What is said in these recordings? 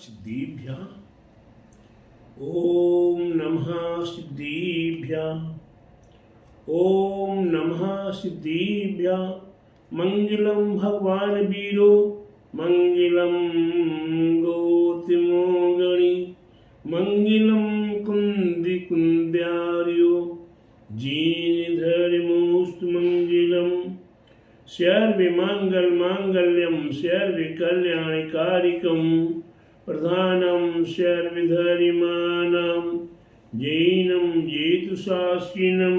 सिद्धेभ्यः ॐ नमः सिद्धेभ्यः ॐ नमः सिद्धेभ्यः मंगलम भगवान वीरो मंगलम गौतमोगणि मंगलम कुंदी कुंद्यार्यो जीन धर्मोस्तु मंगलम सर्वे मंगल मांगल्यम सर्वे कल्याणकारिकम प्रधानम सर्वधर्माणां जैनं जेतुशासिनं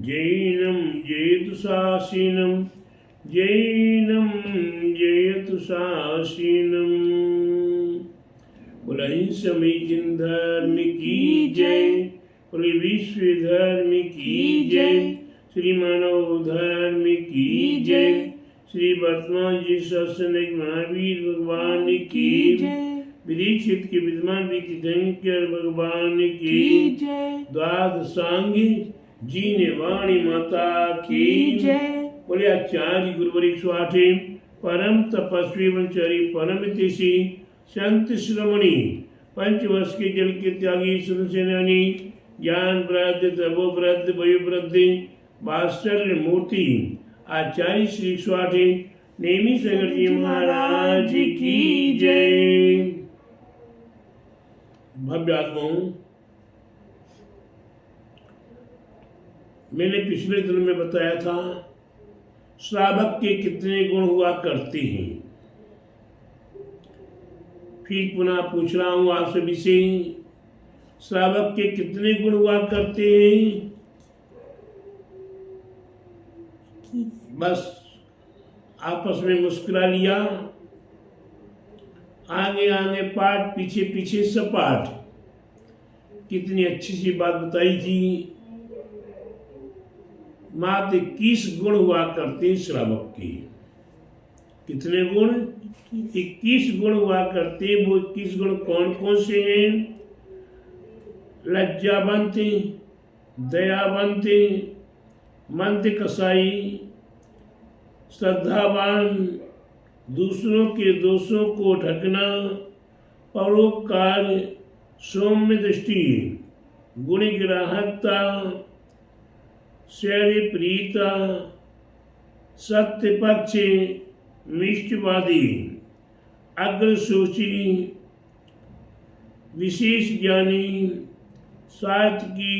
जैनं जेतुशासिनं जैनं जेतुशासिनं। बोले समीचीन धर्म की जय, बोले विश्व धर्म की जय, श्री मानव धर्म की जय, श्री वर्तमान जी सत्संग महावीर भगवान की जय, विदीक्षित के विद्वान तीर्थंकर भगवान की जय, द्वादशांगी जी ने वाणी माता की जय। बोले आचार्य गुरुवर 108 परम तपस्वी वंचरी परम तेसी संत श्रमणी पंचवर्ष के जल के त्यागी सुनसेनानी ज्ञान वृद्ध तपो वृद्ध वयु वृद्ध वात्सल्य मूर्ति आचार्य श्री 108 नेमी सागर जी महाराज की जय। भव्य आत्माओं, मैंने पिछले दिन में बताया था श्रावक के कितने गुण हुआ करते हैं। फिर पुनः पूछ रहा हूं आप सभी से, श्रावक के कितने गुण हुआ करते हैं? बस आपस में मुस्कुरा लिया, आगे आगे पाठ पीछे पीछे सपाट। कितनी अच्छी सी बात बताई थी। मात्र 21 गुण हुआ करते श्रावक के। कितने गुण? 21 गुण हुआ करते। वो 21 गुण कौन कौन से हैं? लज्जावंत, दयावंत, मंद कसाई, श्रद्धावान, दूसरों के दोषों को ढकना, परोपकार, सौम्य दृष्टि, गुणग्राहकता, शैर्य प्रियता, सत्य पक्ष, मिष्टवादी, अग्रसूची, विशेष ज्ञानी, साहित्य की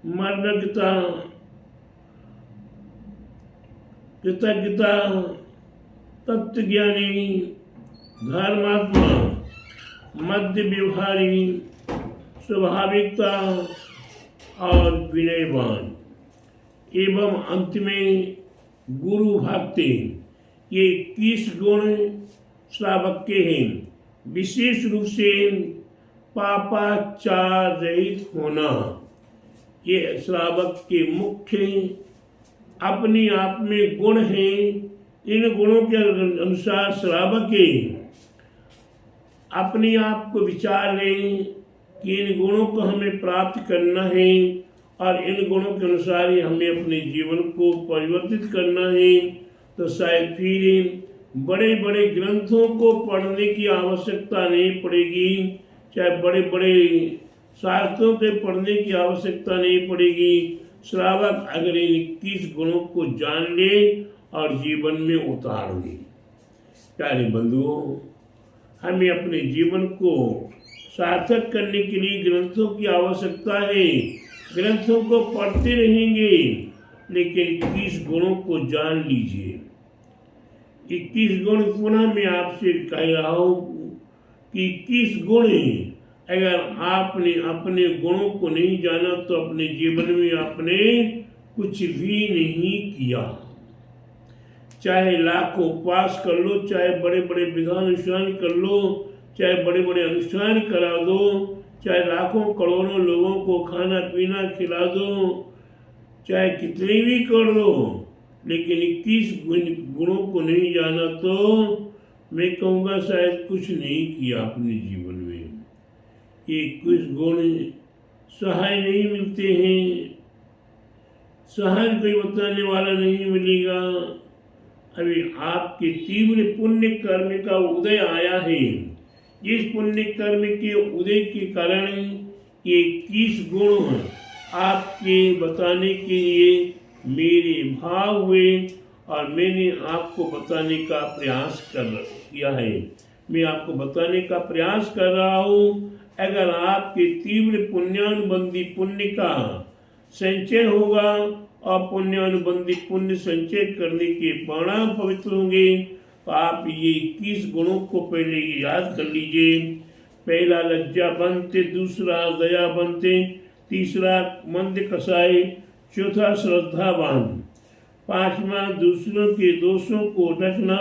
मर्मज्ञता, कृतज्ञता, तत्वज्ञानी, धर्मात्मा, मध्य व्यवहारी, स्वाभाविकता और विनयवान एवं अंत में गुरु भक्ति। ये 21 गुण श्रावक के हैं। विशेष रूप से पापाचार रहित होना ये श्रावक के मुख्य अपने आप में गुण हैं। इन गुणों के अनुसार श्रावक अपने आप को विचार लें कि इन गुणों को हमें प्राप्त करना है और इन गुणों के अनुसार ही हमें अपने जीवन को परिवर्तित करना है। तो शायद फिर बड़े बड़े ग्रंथों को पढ़ने की आवश्यकता नहीं पड़ेगी, चाहे बड़े बड़े शास्त्रों के पढ़ने की आवश्यकता नहीं पड़ेगी। श्रावक अगर इन 21 गुणों को जान ले और जीवन में उतार ले। प्यारे बंधुओं, हमें अपने जीवन को सार्थक करने के लिए ग्रंथों की आवश्यकता है। ग्रंथों को पढ़ते रहेंगे, लेकिन 21 गुणों को जान लीजिए। 21 गुण पुनः मैं आपसे कह रहा हूं कि 21 गुण अगर आपने अपने गुणों को नहीं जाना तो अपने जीवन में आपने कुछ भी नहीं किया। चाहे लाखों उपवास कर लो, चाहे बड़े बड़े विधान अनुष्ठान कर लो, चाहे बड़े बड़े अनुष्ठान करा दो, चाहे लाखों करोड़ों लोगों को खाना पीना खिला दो, चाहे कितने भी कर लो, लेकिन 21 गुणों को नहीं जाना तो मैं कहूँगा शायद कुछ नहीं किया अपने जीवन में। ये 21 गुण सहाय नहीं मिलते हैं, सहाय कोई बताने वाला नहीं मिलेगा। अभी आपके तीव्र पुण्य कर्म का उदय आया है, इस पुण्य कर्म के उदय के कारण ये 21 गुण आपके बताने के लिए मेरे भाव हुए और मैंने आपको बताने का प्रयास किया है। मैं आपको बताने का प्रयास कर रहा हूँ। अगर आपके तीव्र पुण्यानुबंधी पुण्य का संचय होगा और पुण्यानुबंधी पुण्य संचय करने के परिणाम पवित्र होंगे, तो आप ये 21 गुणों को पहले याद कर लीजिए। पहला लज्जा बनते, दूसरा दया बनते, तीसरा मंद कसाई, चौथा श्रद्धावान, पांचवा दूसरों के दोषों को ढकना,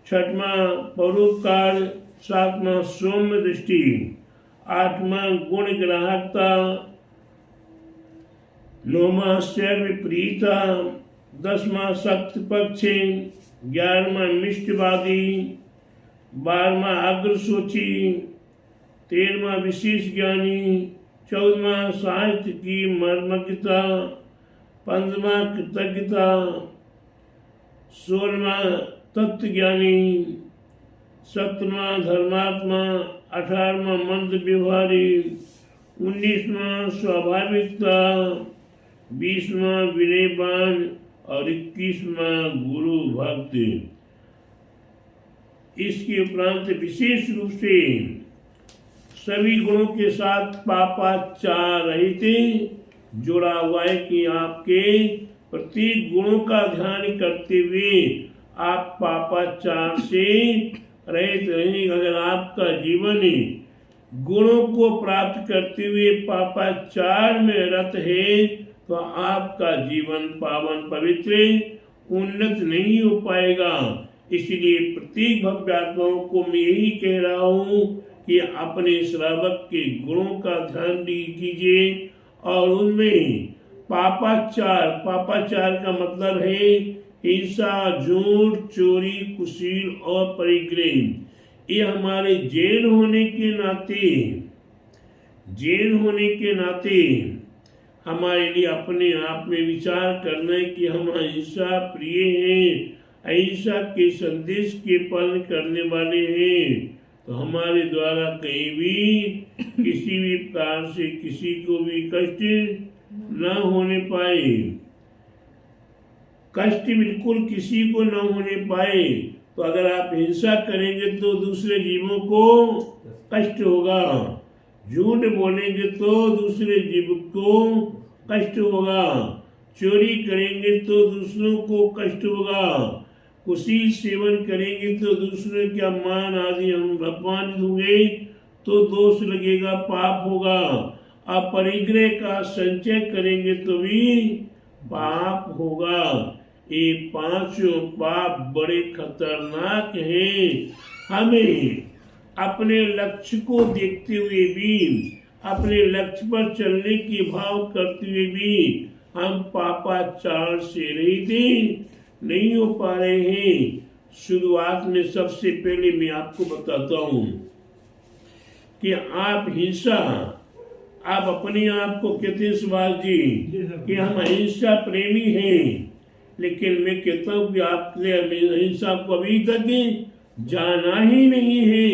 छठवां परोपकार, सातवां सौम्य दृष्टि, आठवां गुण ग्राहकता, नौवां शैव प्रियता, 10वां सख्त पक्ष, 11वां मिष्टवादी, 12वां अग्रसोची, 13वां विशेष ज्ञानी, 14वां साहित्य की मर्मज्ञता, 15वां कृतज्ञता, 16वां तत्वज्ञानी, 17वां धर्मात्मा, 18वां मंद व्यवहारी, 19वां स्वाभाविकता, 20वां विनयवान और 21वां गुरु भक्ति। इसके उपरांत विशेष रूप से सभी गुणों के साथ पापाचार रहित जुड़ा हुआ है कि आपके प्रत्येक गुणों का ध्यान करते हुए आप पापाचार से रहित रहेंगे। अगर आपका जीवन गुणों को प्राप्त करते हुए पापाचार में रत है तो आपका जीवन पावन पवित्र उन्नत नहीं हो पाएगा। इसलिए प्रत्येक भक्त आत्माओं को मैं यही कह रहा हूँ कि अपने श्रावक के गुणों का ध्यान कीजिए और उनमें पापाचार का मतलब है हिंसा, झूठ, चोरी, कुशील और परिग्रह। ये हमारे जैन होने के नाते हमारे लिए अपने आप में विचार करना है कि हम अहिंसा प्रिय हैं, अहिंसा के संदेश के पालन करने वाले हैं। तो हमारे द्वारा कहीं भी किसी भी प्रकार से किसी को भी कष्ट न होने पाए, कष्ट बिल्कुल किसी को न होने पाए। तो अगर आप हिंसा करेंगे तो दूसरे जीवों को कष्ट होगा, झूठ बोलेंगे तो दूसरे जीव को कष्ट होगा, चोरी करेंगे तो दूसरों को कष्ट होगा, कुशील सेवन करेंगे तो दूसरे का मान आदि हम अपमानित होंगे तो दोष लगेगा, पाप होगा। अपरिग्रह का संचय करेंगे तो भी पाप होगा। ये पांचों पाप बड़े खतरनाक हैं। हमें अपने लक्ष्य को देखते हुए भी, अपने लक्ष्य पर चलने के भाव करते हुए भी हम पापाचार से रहित नहीं हो पा रहे हैं। शुरुआत में सबसे पहले मैं आपको बताता हूँ कि आप अपने आप को कहते हैं सुभाष जी कि हम अहिंसा प्रेमी हैं, लेकिन मैं कहता हूँ कि आपने अहिंसा को अभी तक जाना ही नहीं है।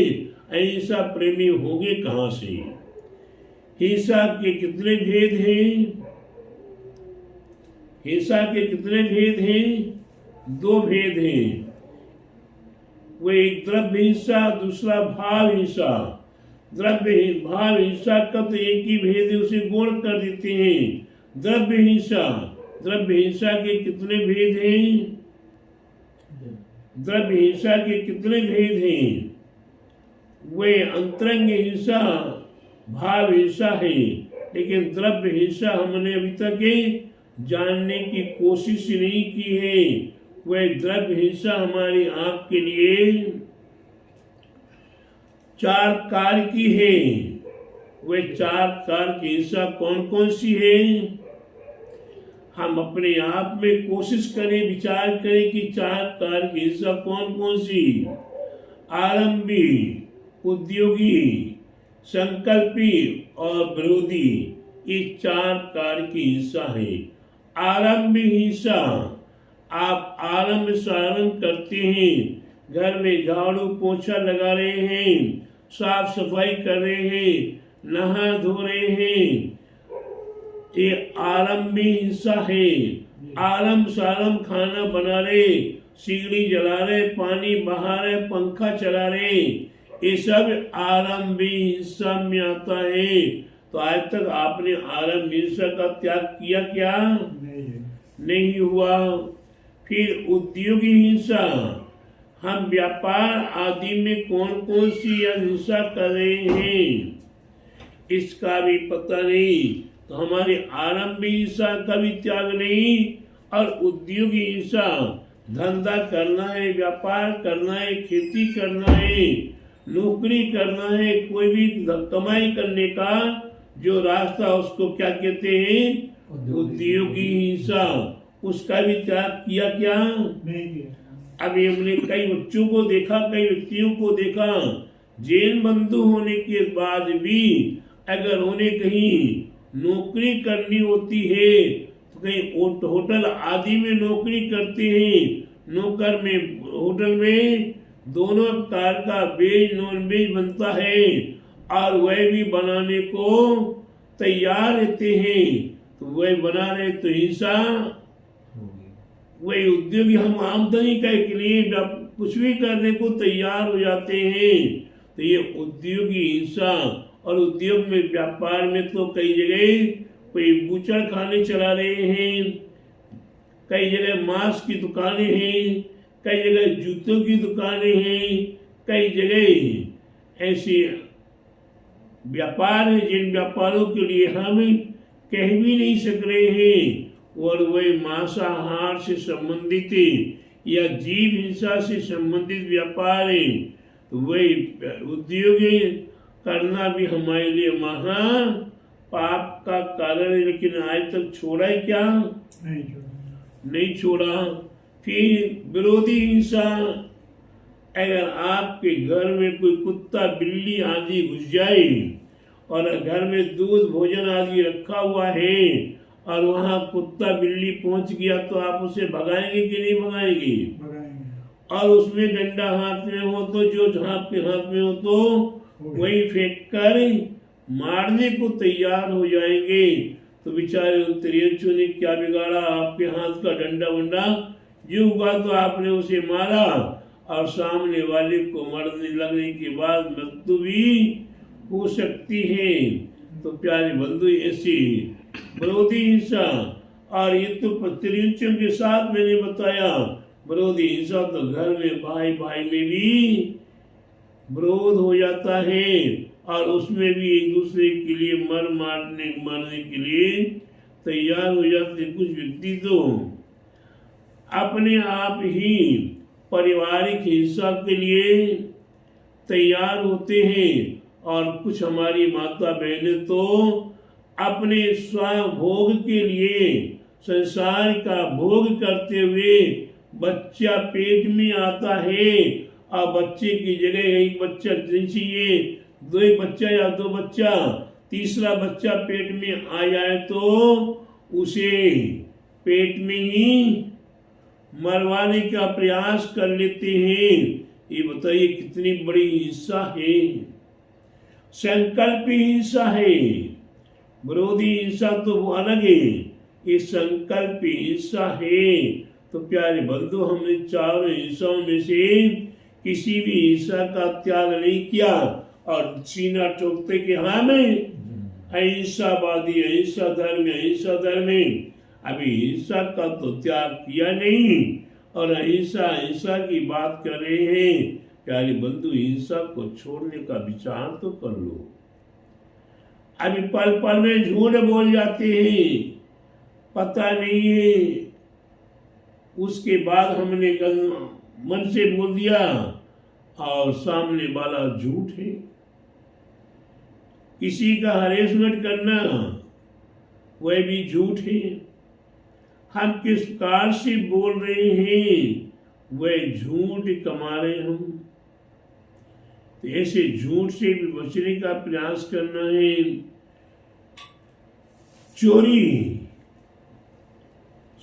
अहिंसा प्रेमी होंगे कहाँ से? हिंसा के कितने भेद हैं? हिंसा के कितने भेद हैं? 2 भेद हैं। वो एक द्रव्य हिंसा, दूसरा भाव हिंसा। भाव हिंसा का तो एक ही भेद है, उसे गौण कर देते हैं। द्रव्य हिंसा के कितने भेद हैं? द्रव्य हिंसा के कितने भेद हैं? वे अंतरंग हिंसा भाव हिंसा है, लेकिन द्रव्य हिंसा हमने अभी तक जानने की कोशिश नहीं की है। वह द्रव्य हिंसा हमारी आंख के लिए 4 कार की है। वह 4 कार की हिंसा कौन कौन सी है? हम अपने आप में कोशिश करें, विचार करें कि 4 कार की हिंसा कौन कौन सी? आरंभी, उद्योगी, संकल्पी और विरोधी, ये 4 कार की हिंसा है। आरंभी हिंसा, आप आरंभ से आरंभ करते हैं, घर में झाड़ू पोछा लगा रहे हैं, साफ सफाई कर रहे हैं, नहा धो रहे हैं, ये आरंभ भी हिंसा है। आरंभ सारंभ खाना बना रहे, सिगड़ी जला रहे, पानी बहा रहे, पंखा चला रहे, ये सब आरंभ भी हिंसा में आता है। तो आज तक आपने आरंभ हिंसा का त्याग किया क्या? नहीं हुआ। फिर उद्योगी हिंसा, हम व्यापार आदि में कौन कौन सी हिंसा कर रहे हैं इसका भी पता नहीं। तो हमारे आरंभी हिंसा का भी त्याग नहीं, और उद्योगी हिंसा, धंधा करना है, व्यापार करना है, खेती करना है, नौकरी करना है, कोई भी कमाई करने का जो रास्ता, उसको क्या कहते हैं? उद्योगी हिंसा। उसका भी त्याग किया क्या? नहीं किया। अभी हमने कई बच्चों को देखा, कई व्यक्तियों को देखा, जैन बंधु होने के बाद भी अगर उन्हें कहीं नौकरी करनी होती है तो कहीं होटल आदि में नौकरी करते हैं। नौकर में होटल में दोनों प्रकार का वेज नॉन वेज बनता है, और वह भी बनाने को तैयार रहते हैं। तो वह बना रहे तो हिंसा, वही उद्योगी हम आमदनी के लिए कुछ भी करने को तैयार हो जाते हैं। तो ये उद्योगी हिंसा। और उद्योग में, व्यापार में तो कई जगह कोई बूचड़ खाने चला रहे हैं, कई जगह मांस की दुकानें हैं, कई जगह जूतों की दुकानें हैं, कई जगह ऐसे व्यापार है जिन व्यापारों के लिए हम कह भी नहीं सक रहे हैं। और वह मांसाहार से संबंधित या जीव हिंसा से संबंधित व्यापार है। तो वही उद्योग करना भी हमारे लिए महा पाप का कारण है। लेकिन आज तक छोड़ा है क्या? नहीं छोड़ा। फिर विरोधी हिंसा, अगर आपके घर में कोई कुत्ता बिल्ली आदि घुस जाए और घर में दूध भोजन आदि रखा हुआ है और वहाँ कुत्ता बिल्ली पहुंच गया, तो आप उसे भगाएंगे कि नहीं भगाएंगे? और उसमें डंडा हाथ में हो तो, जो आपके हाथ में हो तो वही फेंक कर मारने को तैयार हो जाएंगे। तो बेचारे उन त्रियंचों ने क्या बिगाड़ा? आपके हाथ का डंडा वंडा जो हुआ तो आपने उसे मारा, और सामने वाले को मरने लगने के बाद मृत्यु भी हो सकती है। तो प्यारे बंधु, ऐसी विरोधी हिंसा, और ये तो त्रियंचों के साथ मैंने बताया। विरोधी हिंसा तो घर में भाई भाई में भी विरोध हो जाता है, और उसमें भी एक दूसरे के लिए मरने के लिए तैयार हो जाते। कुछ व्यक्ति तो अपने आप ही पारिवारिक हिंसा के लिए तैयार होते हैं, और कुछ हमारी माता बहनें तो अपने स्वभोग के लिए संसार का भोग करते हुए बच्चा पेट में आता है, और बच्चे की जगह एक बच्चा चाहिए, दो बच्चा या दो बच्चा, तीसरा बच्चा पेट में आ जाए तो उसे पेट में ही मरवाने का प्रयास कर लेते हैं। ये बताइए कितनी बड़ी हिंसा है। संकल्प हिंसा है। विरोधी हिंसा तो वो अलग है, ये संकल्प हिंसा है। तो प्यारे बंधु, हमने चारों हिंसाओं में से किसी भी हिंसा का त्याग नहीं किया, और सीना ठोकते कि हाँ मैं अहिंसावादी, अहिंसा धर्म, अहिंसा धर्म। अभी हिंसा का तो त्याग किया नहीं, और अहिंसा की बात कर रहे हैं। प्यारे बंधु, हिंसा को छोड़ने का विचार तो कर लो। अभी पल पल में झूठ बोल जाते हैं, पता नहीं है, उसके बाद हमने मन से बोल दिया और सामने वाला झूठ है। किसी का हरेसमेंट करना वह भी झूठ है। हम किस प्रकार से बोल रहे हैं वह झूठ कमा रहे हम। तो ऐसे झूठ से भी बचने का प्रयास करना है। चोरी,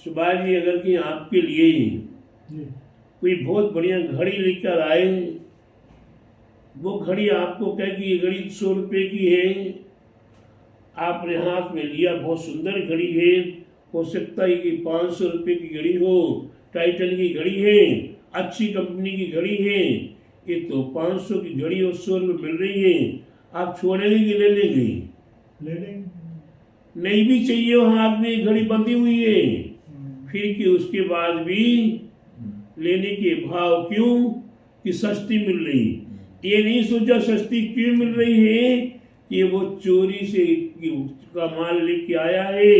सुभाष जी, अगर कि आपके लिए कोई बहुत बढ़िया घड़ी लेकर आए, वो घड़ी आपको कहे कि ये घड़ी 100 रुपये की है, आपने हाथ में लिया, बहुत सुंदर घड़ी है, हो सकता है कि 500 रुपये की घड़ी हो, टाइटन की घड़ी है, अच्छी कंपनी की घड़ी है, ये तो 500 की घड़ी और 100 रुपये मिल रही है, आप छोड़ेंगे कि ले लेंगे? ले लेंगे। नहीं भी चाहिए, वो हाथ में घड़ी बंधी हुई है, फिर कि उसके बाद भी लेने के भाव क्यों कि सस्ती मिल रही। ये नहीं सोचा सस्ती क्यों मिल रही है कि वो चोरी से का माल लेके आया है,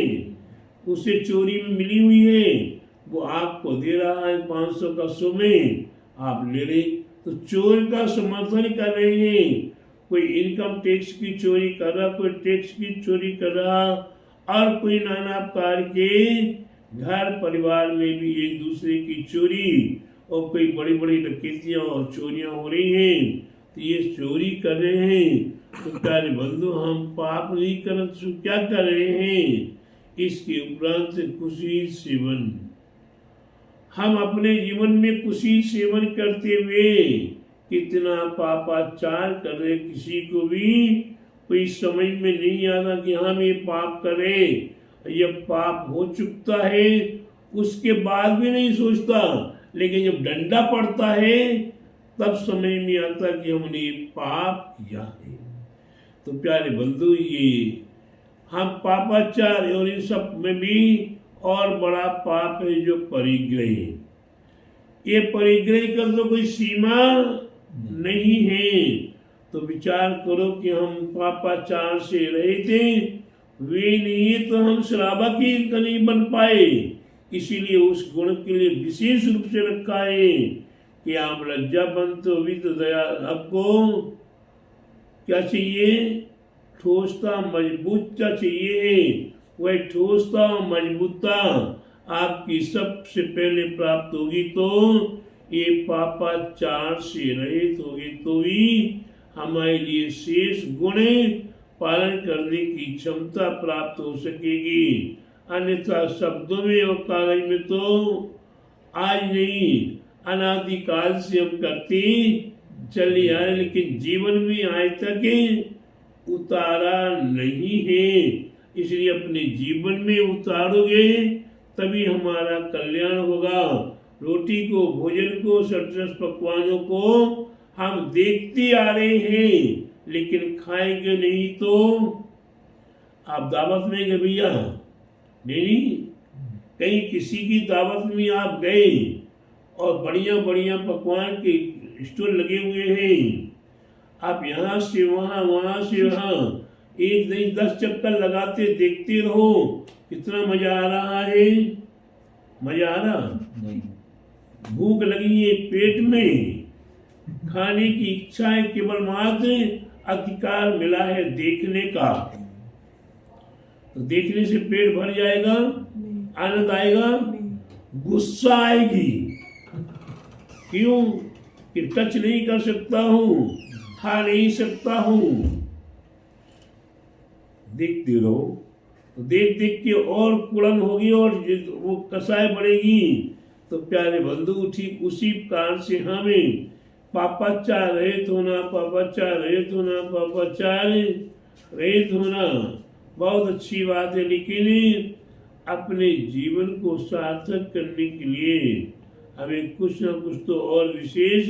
उसे चोरी में मिली हुई है, वो आपको दे रहा है 500 का 100 में, आप ले रहे, तो चोर का समर्थन कर रहे हैं। कोई इनकम टैक्स की चोरी कर रहा, कोई टैक्स की चोरी कर रहा, और कोई नाना प्रकार के घर परिवार में भी एक दूसरे की चोरी और कोई बड़ी बड़ी डकैतियां और चोरियां हो रही हैं, तो ये चोरी कर रहे हैं। तो प्यारे बंधु, हम पाप नहीं कर तो क्या कर रहे हैं? इसके उपरांत खुशी सेवन, हम अपने जीवन में खुशी सेवन करते हुए कितना पापाचार कर रहे, किसी को भी कोई समझ में नहीं आता कि हम ये पाप करें, ये पाप हो चुकता है, उसके बाद भी नहीं सोचता, लेकिन जब डंडा पड़ता है तब समझ में आता कि हमने ये पाप किया है। तो प्यारे बंधु, ये हम पापाचार और इन सब में भी और बड़ा पाप है जो परिग्रह। ये परिग्रह का तो कोई सीमा नहीं है। तो विचार करो कि हम पापाचार से रहे थे, वे नहीं तो हम श्रावक ही नहीं बन पाए। इसीलिए उस गुण के लिए विशेष रूप से रखा है कि आप लज्जावंत हो भी तो दया। आपको क्या चाहिए? ठोसता मजबूतता चाहिए। वह ठोसता मजबूतता आपकी सबसे पहले प्राप्त होगी तो ये पापाचार से रहित होगी, तो ही हमारे लिए शेष गुण पालन करने की क्षमता प्राप्त हो सकेगी। अन्यथा शब्दों में और कागज में तो आज नहीं, अनादिकाल से हम करते चले आ रहे, लेकिन जीवन में आज तक उतारा नहीं है। इसलिए अपने जीवन में उतारोगे तभी हमारा कल्याण होगा। रोटी को, भोजन को, सटरस पकवानों को हम देखते आ रहे हैं, लेकिन खाएंगे नहीं तो आप दावत में गए भैया, नहीं, कहीं किसी की दावत में आप गए और बढ़िया बढ़िया पकवान के स्टॉल लगे हुए हैं, आप यहाँ से वहाँ, वहाँ से यहाँ, एक नहीं 10 चक्कर लगाते देखते रहो, कितना मजा आ रहा है। मजा आ रहा नहीं, भूख लगी है पेट में, खाने की इच्छा है, केवल मात्र अधिकार मिला है देखने का। तो देखने से पेट भर जाएगा, आनंद आएगा, गुस्सा आएगी। क्यों? कि टच नहीं कर सकता हूँ, खा नहीं सकता हूँ। देखते रहो, तो देख देख के और कुड़न होगी और वो कसाय बढ़ेगी। तो प्यारे बंधु, ठीक उसी कारण से हमें पापाचार रहित होना, पापाचार रहित होना, पापाचार रहित होना बहुत अच्छी बात है, लेकिन अपने जीवन को सार्थक करने के लिए हमें कुछ ना कुछ तो और विशेष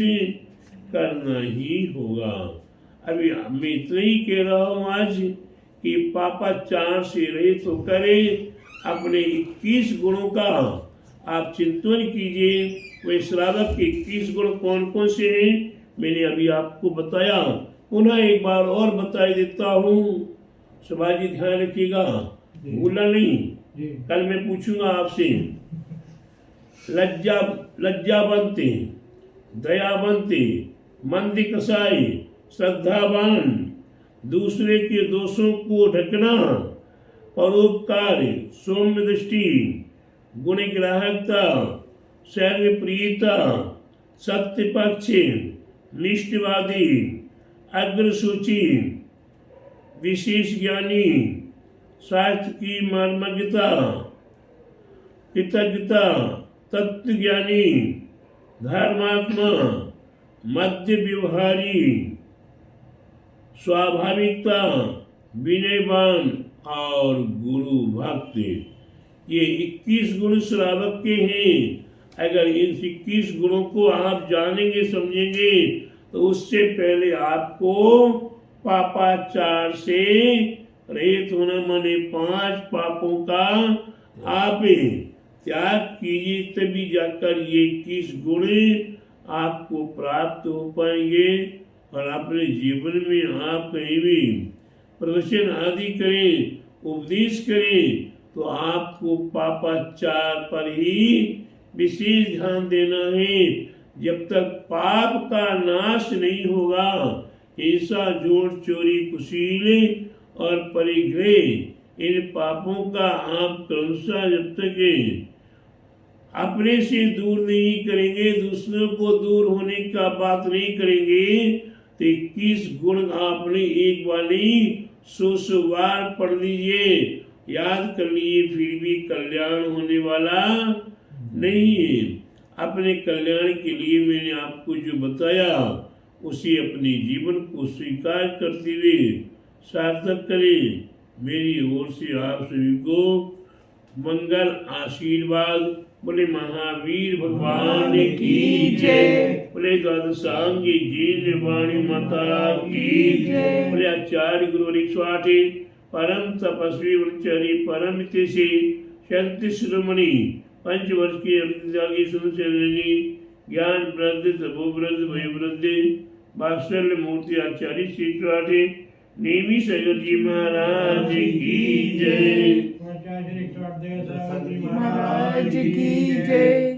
करना ही होगा। अभी मैं इतना ही कह रहा हूँ आज कि पापाचार से रहित तो करें। अपने 21 गुणों का आप चिंतन कीजिए। वे श्रावक के 21 गुण कौन कौन से हैं मैंने अभी आपको बताया, पुनः एक बार और बता देता हूँ। सुभाजी ध्यान रखिएगा, भूलना नहीं, कल मैं पूछूंगा आपसे। लज्जावंते, दयावंते, मंद कसाई, श्रद्धावान, दूसरे के दोषों को ढकना, परोपकार, सौम्य दृष्टि, गुण ग्राहकता, सर्व प्रियता, सत्य पक्ष, निष्ठवादी, अग्रसूची, विशेष ज्ञानी, शास्त्र की मर्मज्ञता, कृतज्ञता, तत्व ज्ञानी, धर्मात्मा, मध्य व्यवहारी, स्वाभाविकता, विनयवान और गुरु भक्त। ये 21 गुण श्रावक के हैं। अगर इन 21 गुणों को आप जानेंगे समझेंगे तो उससे पहले आपको पापाचार से रहित होना, माने 5 पापों का आप त्याग कीजिए, तभी जाकर ये 21 गुण आपको प्राप्त हो पाएंगे। और अपने जीवन में आप कहीं भी प्रवचन आदि करें, उपदेश करें तो आपको पापाचार पर ही विशेष ध्यान देना है। जब तक पाप का नाश नहीं होगा, हिंसा, झूठ, चोरी, कुशील और परिग्रह, इन पापों का आप क्रमशः जब तक अपने से दूर नहीं करेंगे, दूसरों को दूर होने का बात नहीं करेंगे, तो 21 गुण आपने एक वाली 100 बार पढ़ लीजिए, याद कर लीजिए, फिर भी कल्याण होने वाला नहीं है। अपने कल्याण के लिए मैंने आपको जो बताया उसे अपने जीवन को स्वीकार करते हुए सार्थक करें। मेरी ओर से आप सभी को मंगल आशीर्वाद। बोले महावीर भगवान की जय। बोले द्वादशांगी जी वाणी माता की जय। बोले आचार्य गुरु 108 परम तपस्वी ब्रह्मचारी परम हितैषी शांति शिरोमणि पंचवर्ष की अमृतजागी सुनसैनी ज्ञान वृद्धि तपो वृद्धि भय वृद्धि वात्सल्य मूर्ति आचार्य श्री 108 नेमी सगर जी महाराज की जय। महाराज की जय।